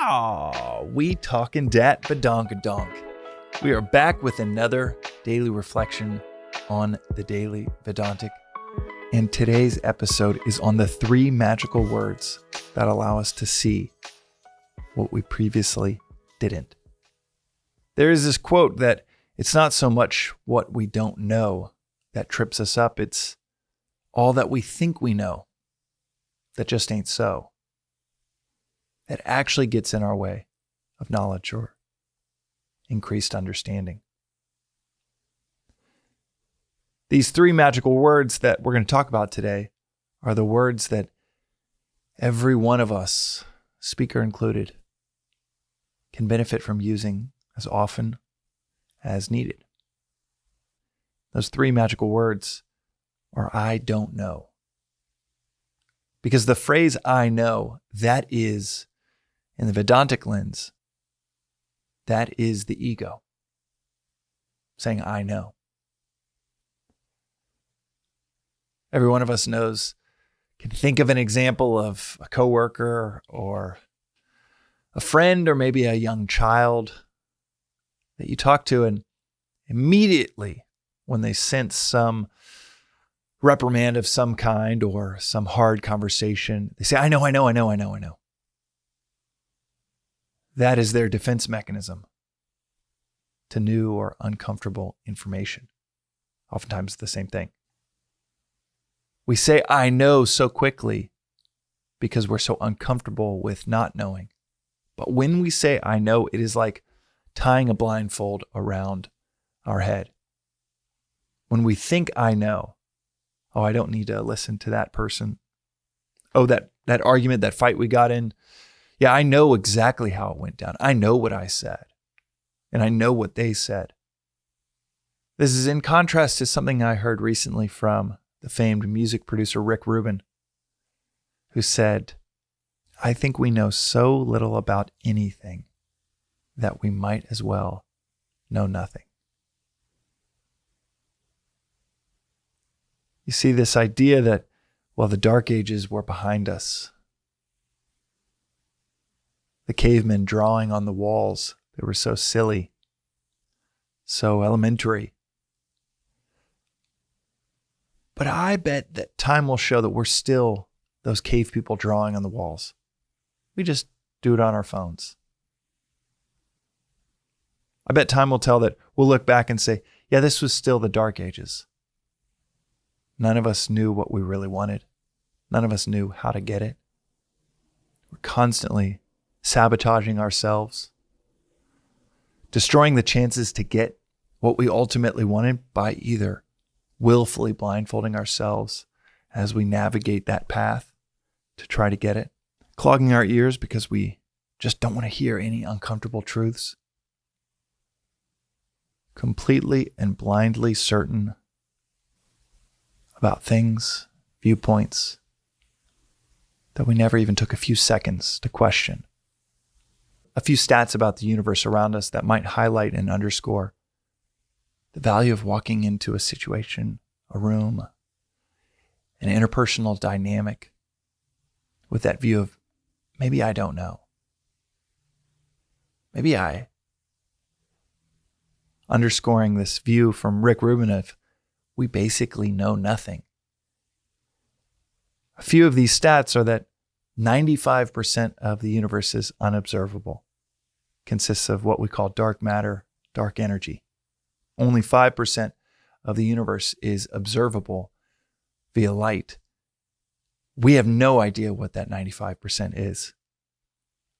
We talking dat badonkadonk. We are back with another daily reflection on the Daily Vedantic. And today's episode is on the 3 magical words that allow us to see what we previously didn't. There is this quote that it's not so much what we don't know that trips us up, it's all that we think we know that just ain't so. That actually gets in our way of knowledge or increased understanding. These 3 magical words that we're going to talk about today are the words that every one of us, speaker included, can benefit from using as often as needed. Those 3 magical words are I don't know. Because the phrase I know, that is, in the Vedantic lens, that is the ego saying I know. Every one of us can think of an example of a coworker or a friend or maybe a young child that you talk to, and immediately when they sense some reprimand of some kind or some hard conversation, they say, I know. That is their defense mechanism to new or uncomfortable information. Oftentimes the same thing. We say, I know so quickly because we're so uncomfortable with not knowing. But when we say, I know, it is like tying a blindfold around our head. When we think I know, oh, I don't need to listen to that person. Oh, that argument, that fight we got in. Yeah, I know exactly how it went down. I know what I said. And I know what they said. This is in contrast to something I heard recently from the famed music producer Rick Rubin, who said, I think we know so little about anything that we might as well know nothing. You see, this idea that, well, the dark ages were behind us. The cavemen drawing on the walls, they were so silly, so elementary. But I bet that time will show that we're still those cave people drawing on the walls. We just do it on our phones. I bet time will tell that we'll look back and say, yeah, this was still the dark ages. None of us knew what we really wanted. None of us knew how to get it. We're constantly sabotaging ourselves, destroying the chances to get what we ultimately wanted by either willfully blindfolding ourselves as we navigate that path to try to get it, clogging our ears because we just don't want to hear any uncomfortable truths, completely and blindly certain about things, viewpoints that we never even took a few seconds to question. A few stats about the universe around us that might highlight and underscore the value of walking into a situation, a room, an interpersonal dynamic with that view of maybe I don't know. Maybe I. Underscoring this view from Rick Rubin of we basically know nothing. A few of these stats are that 95% of the universe is unobservable, consists of what we call dark matter, dark energy. Only 5% of the universe is observable via light. We have no idea what that 95% is.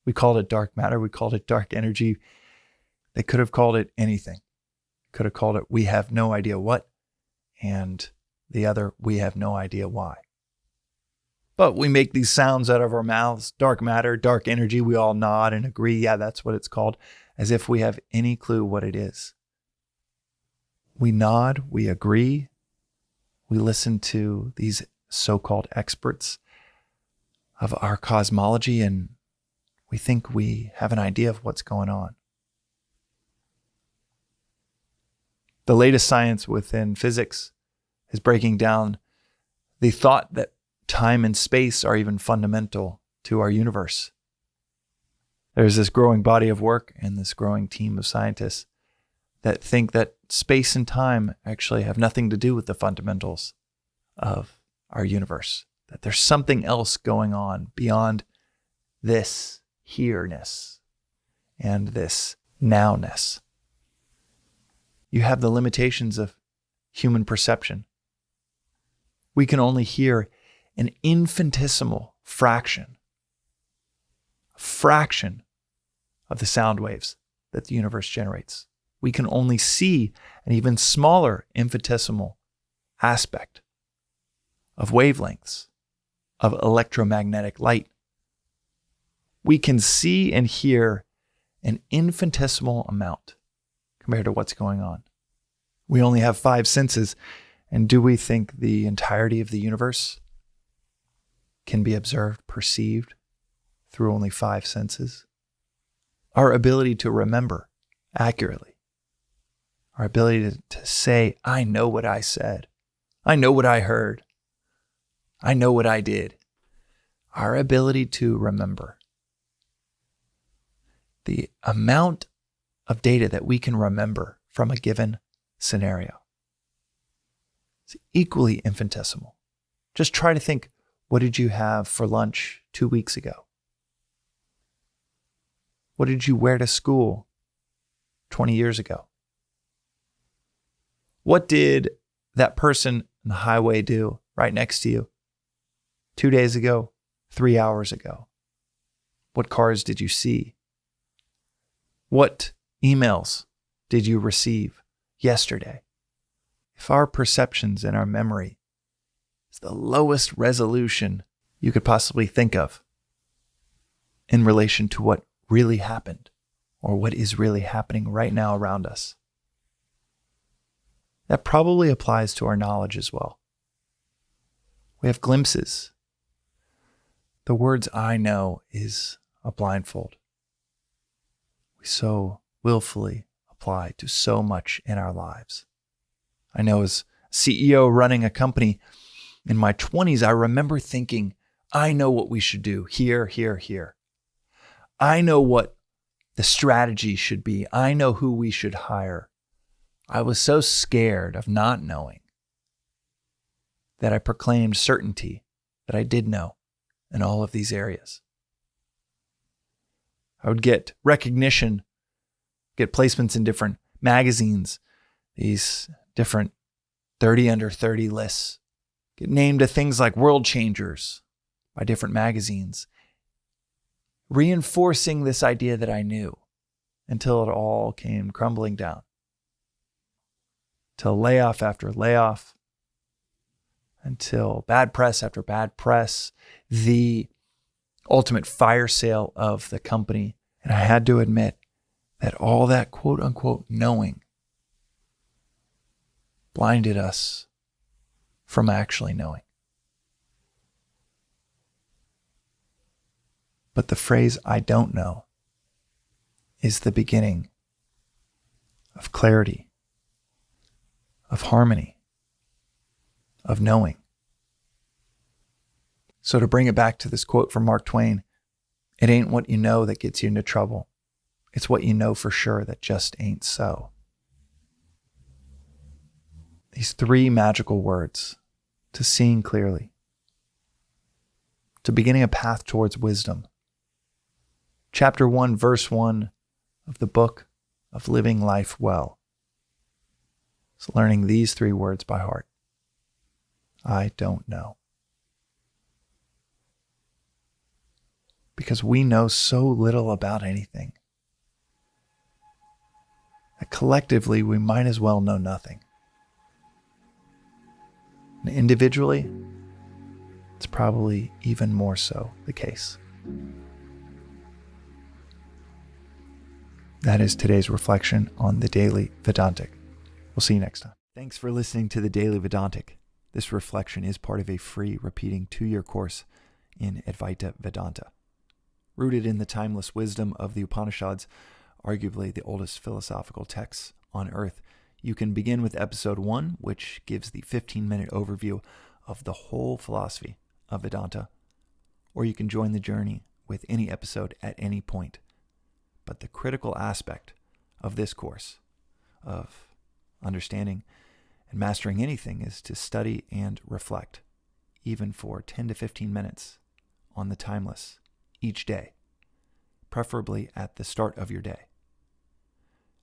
We called it dark matter. We called it dark energy. They could have called it anything. Could have called it we have no idea what, and the other we have no idea why. But we make these sounds out of our mouths, dark matter, dark energy. We all nod and agree, yeah, that's what it's called, as if we have any clue what it is. We nod, we agree, we listen to these so-called experts of our cosmology, and we think we have an idea of what's going on. The latest science within physics is breaking down the thought that time and space are even fundamental to our universe. There's this growing body of work and this growing team of scientists that think that space and time actually have nothing to do with the fundamentals of our universe, that there's something else going on beyond this here-ness and this now-ness. You have the limitations of human perception. We can only hear an infinitesimal fraction of the sound waves that the universe generates. We can only see an even smaller infinitesimal aspect of wavelengths, of electromagnetic light. We can see and hear an infinitesimal amount compared to what's going on. We only have 5 senses, and do we think the entirety of the universe can be observed, perceived through only 5 senses? Our ability to remember accurately, our ability to say, I know what I said, I know what I heard, I know what I did. Our ability to remember. The amount of data that we can remember from a given scenario is equally infinitesimal. Just try to think, what did you have for lunch 2 weeks ago? What did you wear to school 20 years ago? What did that person on the highway do right next to you 2 days ago, 3 hours ago? What cars did you see? What emails did you receive yesterday? If our perceptions and our memory is the lowest resolution you could possibly think of in relation to what really happened or what is really happening right now around us, that probably applies to our knowledge as well. We have glimpses. The words I know is a blindfold we so willfully apply to so much in our lives. I know as CEO running a company in my 20s, I remember thinking, I know what we should do here, here, here. I know what the strategy should be. I know who we should hire. I was so scared of not knowing that I proclaimed certainty that I did know in all of these areas. I would get recognition, get placements in different magazines, these different 30 under 30 lists, get named to things like World Changers by different magazines, reinforcing this idea that I knew until it all came crumbling down. Till layoff after layoff, until bad press after bad press, the ultimate fire sale of the company. And I had to admit that all that quote unquote knowing blinded us from actually knowing. But the phrase, I don't know, is the beginning of clarity, of harmony, of knowing. So to bring it back to this quote from Mark Twain, it ain't what you know that gets you into trouble. It's what you know for sure that just ain't so. These 3 magical words, to seeing clearly, to beginning a path towards wisdom. Chapter 1, verse 1 of the book of Living Life Well. It's learning these 3 words by heart. I don't know. Because we know so little about anything that collectively we might as well know nothing. And individually, it's probably even more so the case. That is today's reflection on the Daily Vedantic. We'll see you next time. Thanks for listening to the Daily Vedantic. This reflection is part of a free repeating 2-year course in Advaita Vedanta. Rooted in the timeless wisdom of the Upanishads, arguably the oldest philosophical texts on earth, you can begin with episode 1, which gives the 15-minute overview of the whole philosophy of Vedanta, or you can join the journey with any episode at any point. But the critical aspect of this course, of understanding and mastering anything, is to study and reflect, even for 10 to 15 minutes on the timeless each day, preferably at the start of your day.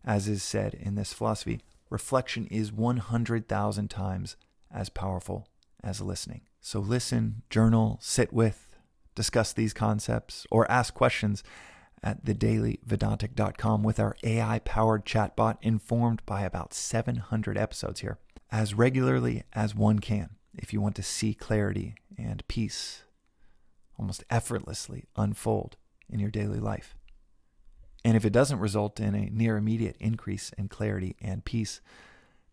As is said in this philosophy, reflection is 100,000 times as powerful as listening. So listen, journal, sit with, discuss these concepts, or ask questions at thedailyvedantic.com with our AI-powered chatbot, informed by about 700 episodes here, as regularly as one can, if you want to see clarity and peace almost effortlessly unfold in your daily life. And if it doesn't result in a near immediate increase in clarity and peace,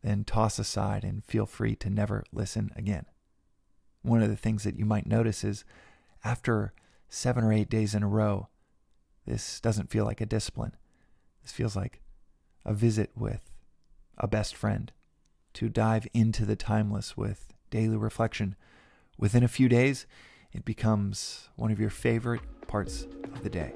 then toss aside and feel free to never listen again. One of the things that you might notice is after 7 or 8 days in a row, this doesn't feel like a discipline. This feels like a visit with a best friend to dive into the timeless with daily reflection. Within a few days, it becomes one of your favorite parts of the day.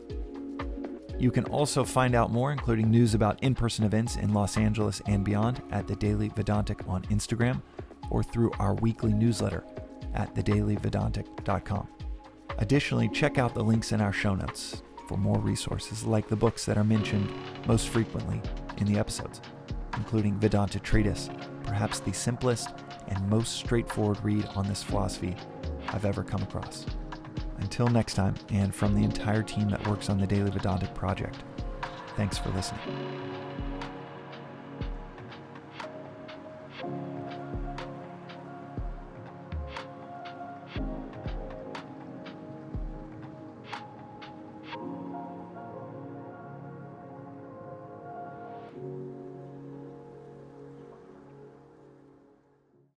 You can also find out more, including news about in-person events in Los Angeles and beyond, at the Daily Vedantic on Instagram or through our weekly newsletter at thedailyvedantic.com. Additionally, check out the links in our show notes for more resources like the books that are mentioned most frequently in the episodes, including Vedanta Treatise, perhaps the simplest and most straightforward read on this philosophy I've ever come across. Until next time, and from the entire team that works on the Daily Vedantic project, thanks for listening.